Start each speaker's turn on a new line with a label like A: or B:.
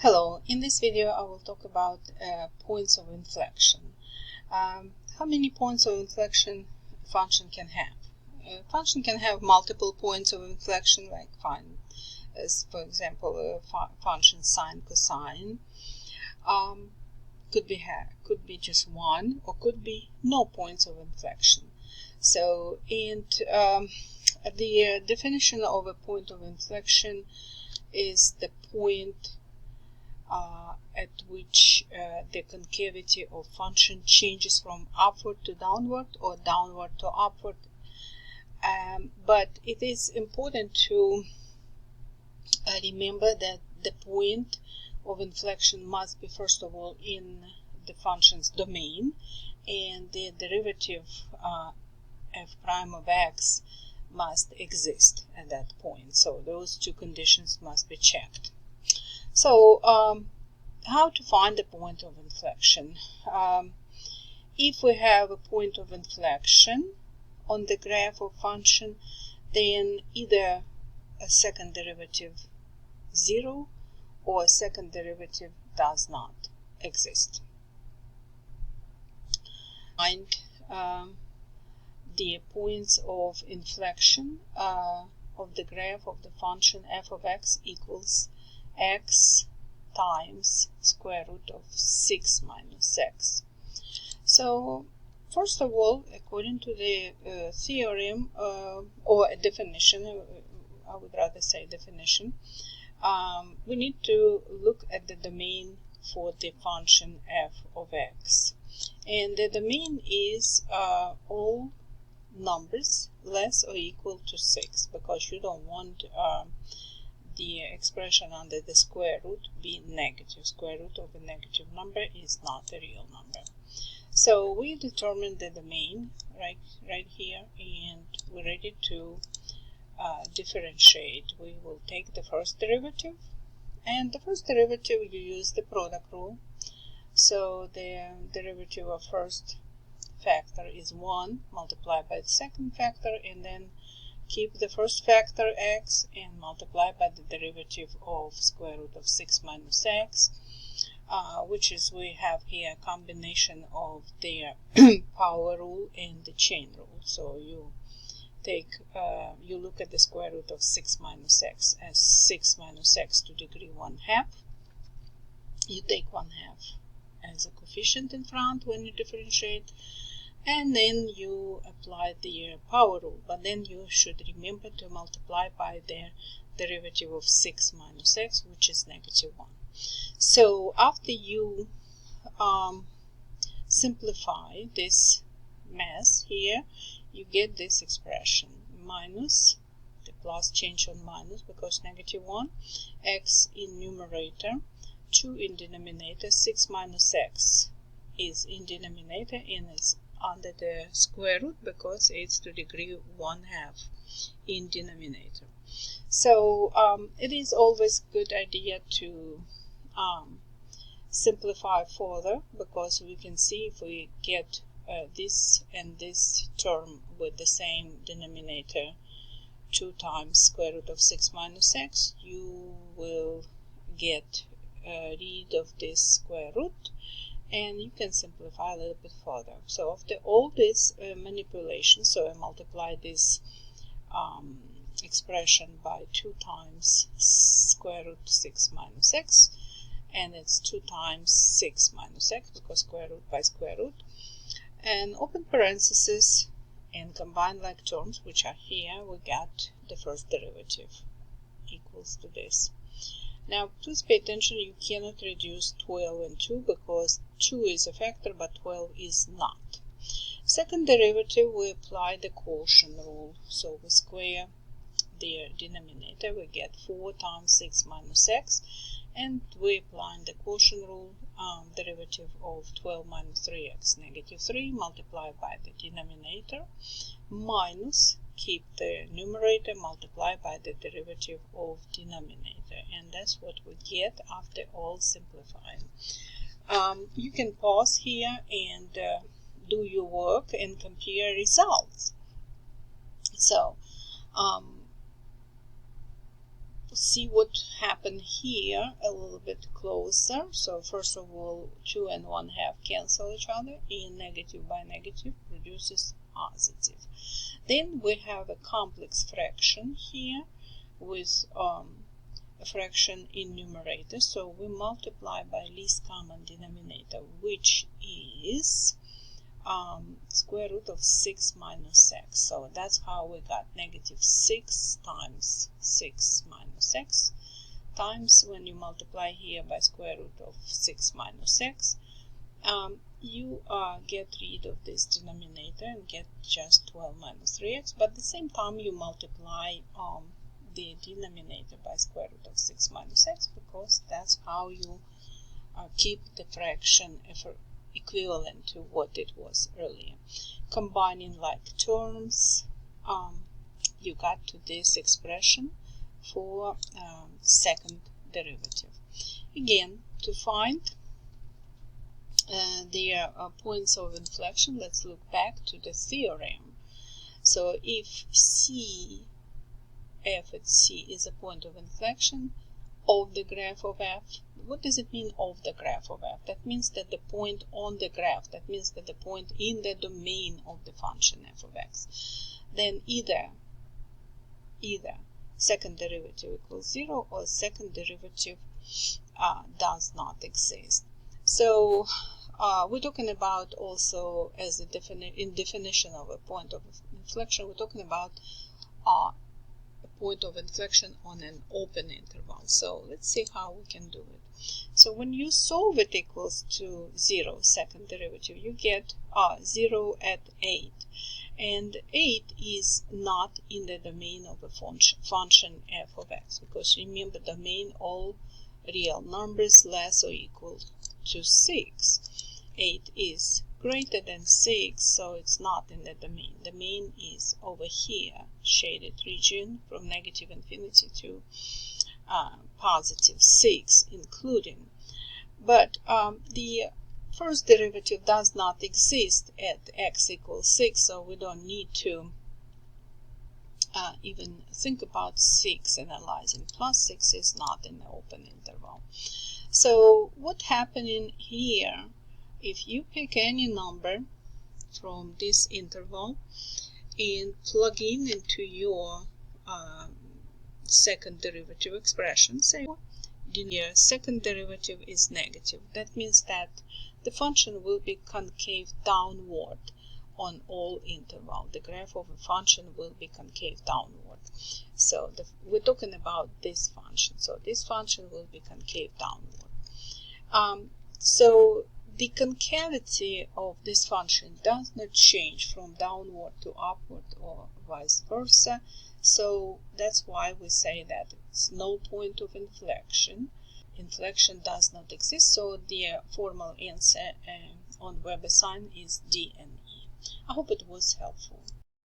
A: Hello, in this video I will talk about points of inflection. How many points of inflection a function can have? A function can have multiple points of inflection, like as for example a function sine cosine. Could be just one, or could be no points of inflection. So, the definition of a point of inflection is the point at which the concavity of function changes from upward to downward or downward to upward. But it is important to remember that the point of inflection must be, first of all, in the function's domain, and the derivative f prime of x must exist at that point. So those two conditions must be checked. So how to find the point of inflection? If we have a point of inflection on the graph of function, then either a second derivative 0 or a second derivative does not exist. Find the points of inflection of the graph of the function f of x equals x times square root of 6 minus x. So first of all, according to the theorem or a definition, I would rather say definition, we need to look at the domain for the function f of x, and the domain is all numbers less or equal to 6, because you don't want the expression under the square root be negative. Square root of a negative number is not a real number. So we determined the domain right here, and we're ready to differentiate. We will take the first derivative, and the first derivative you use the product rule. So the derivative of first factor is 1 multiplied by the second factor, and then keep the first factor x and multiply by the derivative of square root of 6 minus x, which is, we have here a combination of the power rule and the chain rule. So you take you look at the square root of 6 minus x as 6 minus x to degree 1/2. You take 1/2 as a coefficient in front when you differentiate, and then you apply the power rule, but then you should remember to multiply by the derivative of 6 minus x, which is -1. So after you simplify this mass here, you get this expression, minus the plus change on minus because -1, x in numerator, 2 in denominator, 6 minus x is in denominator and it's under the square root because it's to degree 1/2 in denominator. So it is always a good idea to simplify further, because we can see if we get this and this term with the same denominator, 2 times square root of 6 minus x, you will get rid of this square root, and you can simplify a little bit further. So after all this manipulation, so I multiply this expression by 2 times square root 6 minus x, and it's 2 times 6 minus x because square root by square root, and open parentheses and combine like terms which are here, we got the first derivative equals to this. Now please pay attention, you cannot reduce 12 and 2 because 2 is a factor but 12 is not. Second derivative, we apply the quotient rule, so we square the denominator, we get 4 times 6 minus x, and we apply the quotient rule, derivative of 12 minus 3x, -3, multiplied by the denominator, minus, keep the numerator, multiply by the derivative of denominator, and that's what we get after all simplifying. You can pause here and do your work and compare results. So see what happened here a little bit closer. So first of all, 2 and 1/2 cancel each other, and negative by negative produces positive. Then we have a complex fraction here with a fraction in numerator, so we multiply by least common denominator, which is square root of 6 minus x. So that's how we got negative 6 times 6 minus x, times when you multiply here by square root of 6 minus x, you get rid of this denominator and get just 12 minus 3x, but at the same time you multiply the denominator by square root of 6 minus x, because that's how you keep the fraction equivalent to what it was earlier. Combining like terms, you got to this expression for second derivative. Again, to find their points of inflection, let's look back to the theorem. So if f at c is a point of inflection of the graph of f, what does it mean of the graph of f? That means that the point on the graph, that means that the point in the domain of the function f of x, then either second derivative equals 0 or second derivative does not exist. So we're talking about also as a definition of a point of inflection, we're talking about a point of inflection on an open interval. So let's see how we can do it. So when you solve it equals to 0, second derivative, you get 0 at 8. And 8 is not in the domain of a function f of x, because remember, domain all real numbers less or equal to 6. 8 is greater than 6, so it's not in the domain. The domain is over here, shaded region from negative infinity to positive 6 including. But the first derivative does not exist at x equals 6, so we don't need to even think about 6 analyzing. Plus 6 is not in the open interval. So what happening here, if you pick any number from this interval and plug in into your second derivative expression, say the second derivative is negative, that means that the function will be concave downward on all interval. The graph of a function will be concave downward. So we're talking about this function. So this function will be concave downward. So the concavity of this function does not change from downward to upward or vice versa. So that's why we say that it's no point of inflection. Inflection does not exist, so the formal answer on Weber sign is D and E. I hope it was helpful.